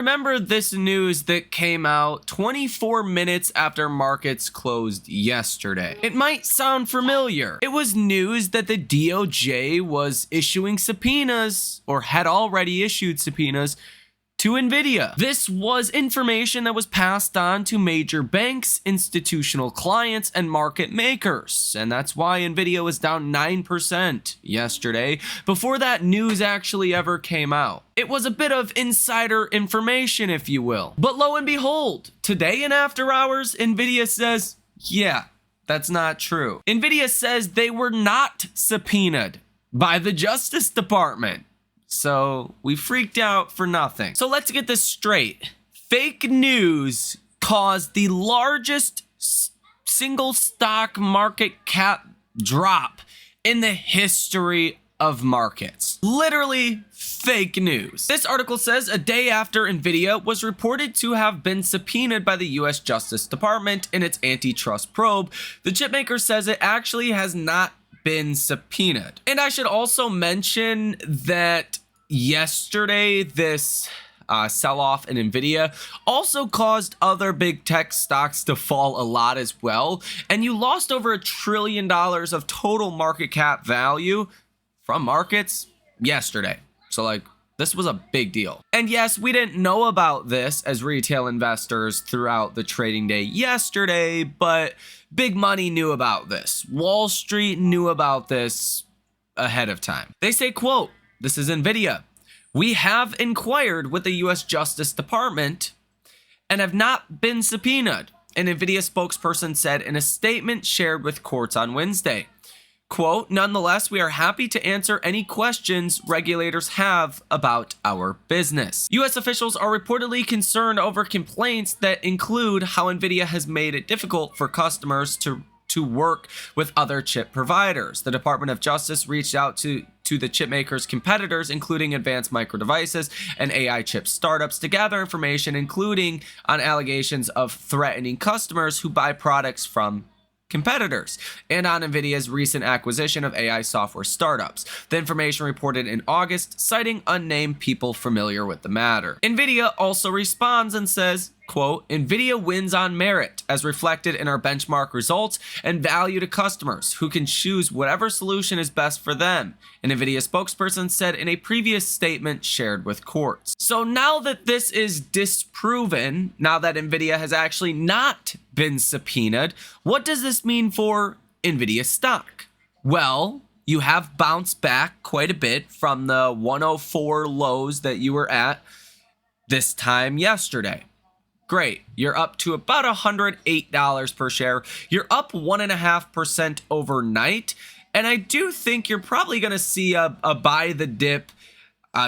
Remember this news that came out 24 minutes after markets closed yesterday? It might sound familiar. It was news that the DOJ was issuing subpoenas, or had already issued subpoenas, to NVIDIA. This was information that was passed on to major banks, institutional clients, and market makers. And that's why NVIDIA was down 9% yesterday, before that news actually ever came out. It was a bit of insider information, if you will. But lo and behold, today in after hours, NVIDIA says, yeah, that's not true. NVIDIA says they were not subpoenaed by the Justice Department. So we freaked out for nothing. So let's get this straight. Fake news caused the largest single stock market cap drop in the history of markets. Literally fake news. This article says a day after NVIDIA was reported to have been subpoenaed by the US Justice Department in its antitrust probe, the chipmaker says it actually has not been subpoenaed. And I should also mention that yesterday, this sell-off in NVIDIA also caused other big tech stocks to fall a lot as well. And you lost over $1 trillion of total market cap value from markets yesterday. So like, this was a big deal. And yes, we didn't know about this as retail investors throughout the trading day yesterday, but big money knew about this. Wall Street knew about this ahead of time. They say, quote, "This is NVIDIA. We have inquired with the US Justice Department and have not been subpoenaed," an NVIDIA spokesperson said in a statement shared with courts on Wednesday. Quote, "Nonetheless, we are happy to answer any questions regulators have about our business." US officials are reportedly concerned over complaints that include how NVIDIA has made it difficult for customers to work with other chip providers. The Department of Justice reached out to the chipmakers' competitors, including Advanced Micro Devices and AI chip startups, to gather information, including on allegations of threatening customers who buy products from competitors, and on NVIDIA's recent acquisition of AI software startups. The information reported in August, citing unnamed people familiar with the matter. NVIDIA also responds and says, quote, "NVIDIA wins on merit, as reflected in our benchmark results and value to customers, who can choose whatever solution is best for them," an NVIDIA spokesperson said in a previous statement shared with courts. So now that this is disproven, now that NVIDIA has actually not been subpoenaed, what does this mean for NVIDIA stock? Well, you have bounced back quite a bit from the 104 lows that you were at this time yesterday. Great. You're up to about $108 per share. You're up 1.5% overnight. And I do think you're probably going to see a buy the dip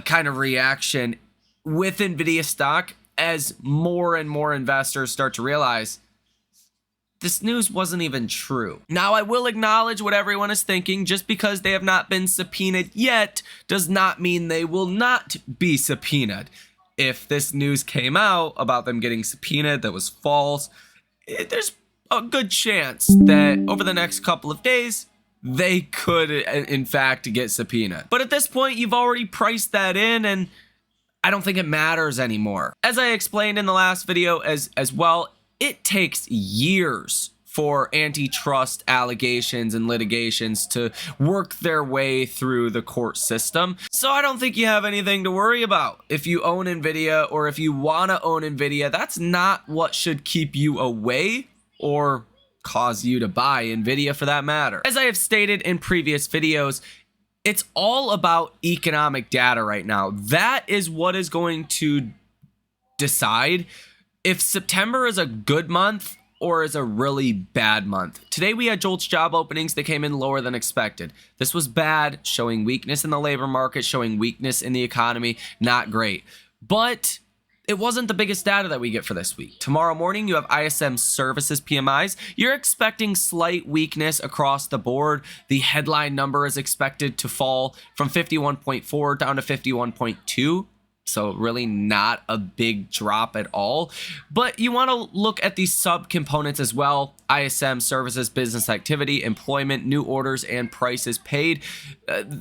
kind of reaction with NVIDIA stock as more and more investors start to realize this news wasn't even true. Now, I will acknowledge what everyone is thinking. Just because they have not been subpoenaed yet does not mean they will not be subpoenaed. If this news came out about them getting subpoenaed that was false, there's a good chance that over the next couple of days, they could, in fact, get subpoenaed. But at this point, you've already priced that in, and I don't think it matters anymore. As I explained in the last video as well, it takes years for antitrust allegations and litigations to work their way through the court system. So I don't think you have anything to worry about. If you own NVIDIA, or if you want to own NVIDIA, that's not what should keep you away or cause you to buy NVIDIA for that matter. As I have stated in previous videos, it's all about economic data right now. That is what is going to decide if September is a good month or is a really bad month. Today we had JOLTS job openings that came in lower than expected. This was bad, showing weakness in the labor market, showing weakness in the economy. Not great. But it wasn't the biggest data that we get for this week. Tomorrow morning, you have ISM services PMIs. You're expecting slight weakness across the board. The headline number is expected to fall from 51.4 down to 51.2. So really not a big drop at all. But you want to look at these subcomponents as well. ISM, services, business activity, employment, new orders, and prices paid.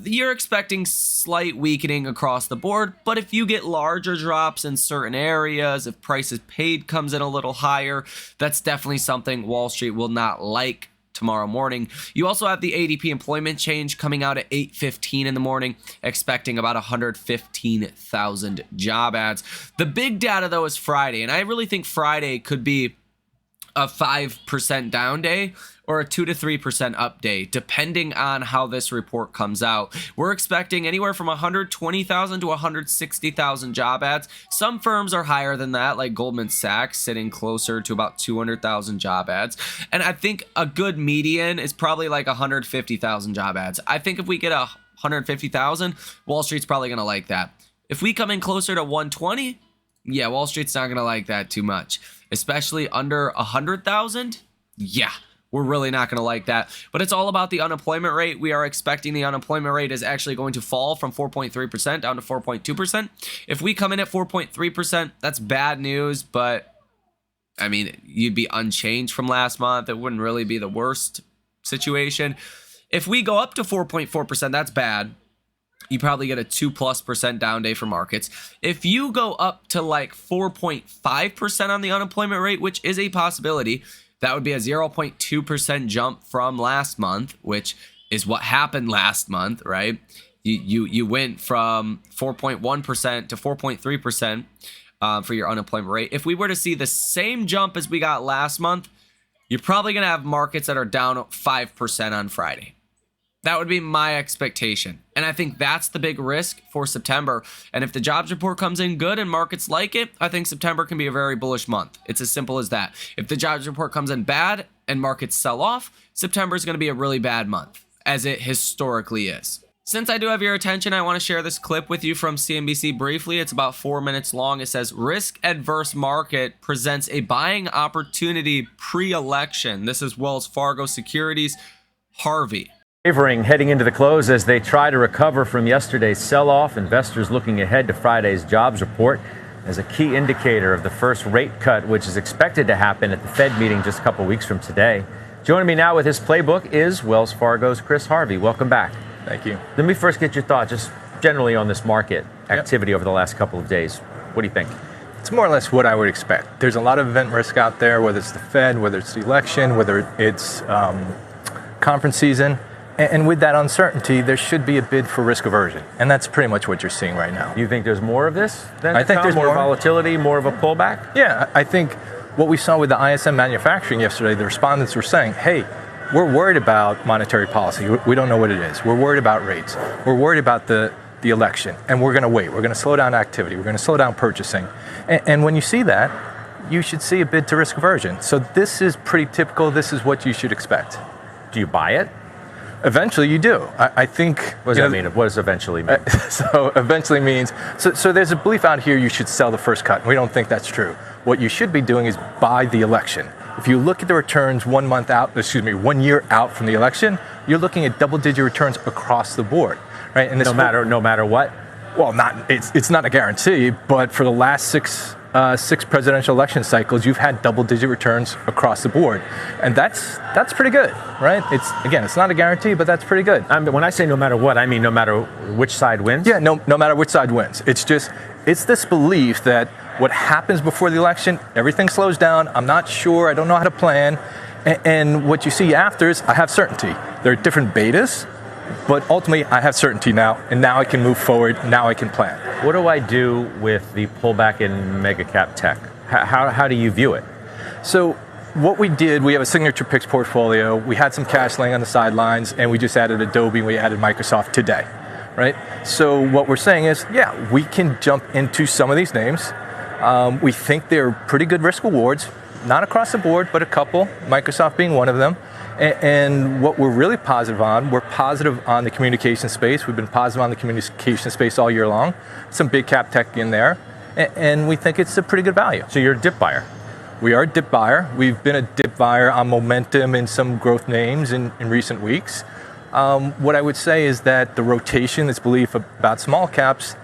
You're expecting slight weakening across the board, but if you get larger drops in certain areas, if prices paid comes in a little higher, that's definitely something Wall Street will not like tomorrow morning. You also have the ADP employment change coming out at 8:15 in the morning, expecting about 115,000 job ads. The big data though is Friday, and I really think Friday could be a 5% down day or a 2 to 3% up day, depending on how this report comes out. We're expecting anywhere from 120,000 to 160,000 job ads. Some firms are higher than that, like Goldman Sachs, sitting closer to about 200,000 job ads. And I think a good median is probably like 150,000 job ads. I think if we get 150,000, Wall Street's probably going to like that. If we come in closer to 120, yeah, Wall Street's not going to like that too much, especially under 100,000. Yeah, we're really not going to like that. But it's all about the unemployment rate. We are expecting the unemployment rate is actually going to fall from 4.3% down to 4.2%. If we come in at 4.3%, that's bad news, but I mean, you'd be unchanged from last month. It wouldn't really be the worst situation. If we go up to 4.4%, that's bad. You probably get a 2+% down day for markets. If you go up to like 4.5% on the unemployment rate, which is a possibility, that would be a 0.2% jump from last month, which is what happened last month, right? You went from 4.1% to 4.3% for your unemployment rate. If we were to see the same jump as we got last month, you're probably going to have markets that are down 5% on Friday. That would be my expectation. And I think that's the big risk for September. And if the jobs report comes in good and markets like it, I think September can be a very bullish month. It's as simple as that. If the jobs report comes in bad and markets sell off, September is going to be a really bad month, as it historically is. Since I do have your attention, I want to share this clip with you from CNBC briefly. It's about 4 minutes long. It says, risk-adverse market presents a buying opportunity pre-election. This is Wells Fargo Securities, Harvey. Wavering heading into the close as they try to recover from yesterday's sell-off. Investors looking ahead to Friday's jobs report as a key indicator of the first rate cut, which is expected to happen at the Fed meeting just a couple weeks from today. Joining me now with his playbook is Wells Fargo's Chris Harvey. Welcome back. Thank you. Let me first get your thought just generally on this market activity over the last couple of days. What do you think? It's more or less what I would expect. There's a lot of event risk out there, whether it's the Fed, whether it's the election, whether it's conference season. And with that uncertainty, there should be a bid for risk aversion. And that's pretty much what you're seeing right now. You think there's more of this? I think there's more volatility, more of a pullback? Yeah, I think what we saw with the ISM manufacturing yesterday, the respondents were saying, hey, we're worried about monetary policy. We don't know what it is. We're worried about rates. We're worried about the election. And we're going to wait. We're going to slow down activity. We're going to slow down purchasing. And when you see that, you should see a bid to risk aversion. So this is pretty typical. This is what you should expect. Do you buy it? Eventually you do. I think... What does that mean? What does eventually mean? So eventually means... So there's a belief out here you should sell the first cut. We don't think that's true. What you should be doing is buy the election. If you look at the returns 1 year out from the election, you're looking at double-digit returns across the board, right? And no matter what? Well, it's not a guarantee, but for the last six presidential election cycles, you've had double-digit returns across the board, and that's pretty good, right? It's not a guarantee, but that's pretty good. When I say no matter what, I mean no matter which side wins. Yeah, no matter which side wins. It's this belief that what happens before the election, everything slows down. I'm not sure. I don't know how to plan, and what you see after is I have certainty. There are different betas, but ultimately I have certainty now, and now I can move forward. Now I can plan. What do I do with the pullback in mega cap tech? How do you view it? So what we did, we have a signature picks portfolio. We had some cash laying on the sidelines, and we just added Adobe and we added Microsoft today, right? So what we're saying is, yeah, we can jump into some of these names. We think they're pretty good risk rewards, not across the board, but a couple, Microsoft being one of them. And what we're really positive on, we're positive on the communication space. We've been positive on the communication space all year long. Some big cap tech in there. And we think it's a pretty good value. So you're a dip buyer? We are a dip buyer. We've been a dip buyer on momentum in some growth names in recent weeks. What I would say is that the rotation, this belief about small caps,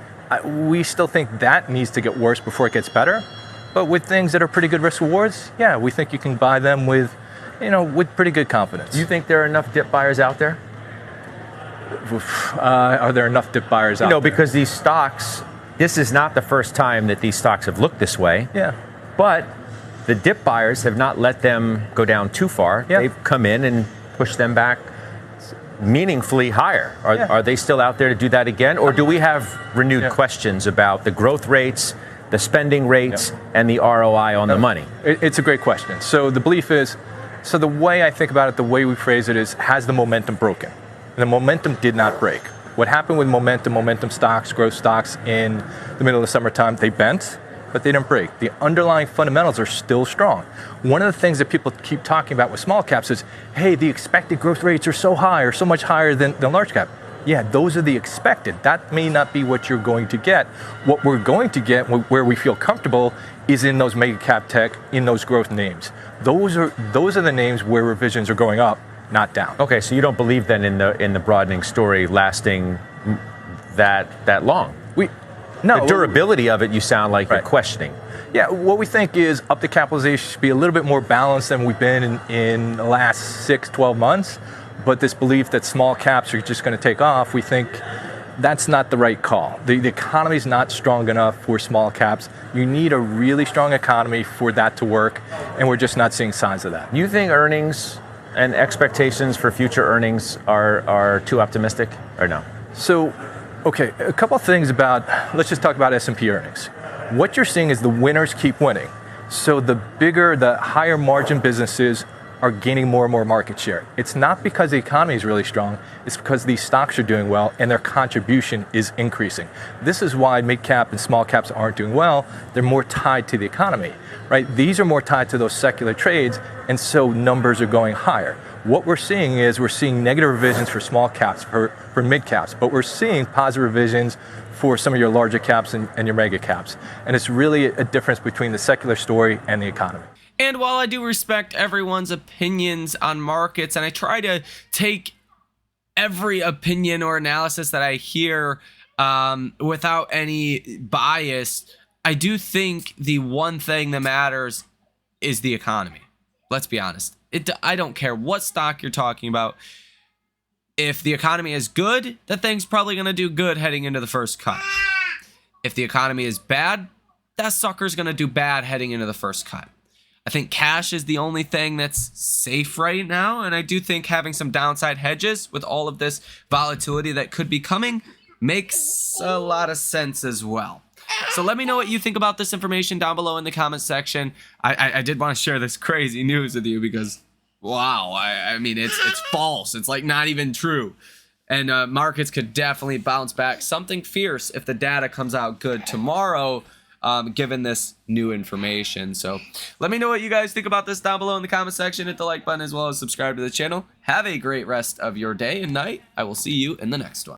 We still think that needs to get worse before it gets better. But with things that are pretty good risk rewards, yeah, we think you can buy them with pretty good confidence. Do you think there are enough dip buyers out there? Are there enough dip buyers out there? Because these stocks, this is not the first time that these stocks have looked this way. Yeah. But the dip buyers have not let them go down too far. Yeah. They've come in and pushed them back meaningfully higher. Are they still out there to do that again? Or do we have renewed questions about the growth rates, the spending rates, and the ROI on the money? It's a great question. So the belief is, so the way I think about it, the way we phrase it is, has the momentum broken? And the momentum did not break. What happened with momentum stocks, growth stocks in the middle of the summertime, they bent, but they didn't break. The underlying fundamentals are still strong. One of the things that people keep talking about with small caps is, hey, the expected growth rates are so high or so much higher than large cap. Yeah, those are the expected. That may not be what you're going to get. What we're going to get, where we feel comfortable, is in those mega cap tech, in those growth names. Those are the names where revisions are going up, not down. Okay, so you don't believe then in the broadening story lasting that long? No, the durability of it, you sound like you're questioning. Yeah, what we think is up the capitalization should be a little bit more balanced than we've been in the last 6-12 months. But this belief that small caps are just going to take off, we think that's not the right call. The economy is not strong enough for small caps. You need a really strong economy for that to work, and we're just not seeing signs of that. You think earnings and expectations for future earnings are too optimistic, or no? So, okay, a couple of things about, let's just talk about S&P earnings. What you're seeing is the winners keep winning. So the higher margin businesses are gaining more and more market share. It's not because the economy is really strong, it's because these stocks are doing well and their contribution is increasing. This is why mid-cap and small caps aren't doing well. They're more tied to the economy, right? These are more tied to those secular trades, and so numbers are going higher. What we're seeing is negative revisions for small caps, for mid caps, but we're seeing positive revisions for some of your larger caps and your mega caps. And it's really a difference between the secular story and the economy. And while I do respect everyone's opinions on markets, and I try to take every opinion or analysis that I hear without any bias, I do think the one thing that matters is the economy. Let's be honest. I don't care what stock you're talking about. If the economy is good, that thing's probably going to do good heading into the first cut. If the economy is bad, that sucker's going to do bad heading into the first cut. I think cash is the only thing that's safe right now, and I do think having some downside hedges with all of this volatility that could be coming makes a lot of sense as well. So let me know what you think about this information down below in the comments section. I did want to share this crazy news with you because, wow, I mean, it's false. It's like not even true. And markets could definitely bounce back something fierce if the data comes out good tomorrow, given this new information. So let me know what you guys think about this down below in the comment section. Hit the like button as well as subscribe to the channel. Have a great rest of your day and night. I will see you in the next one.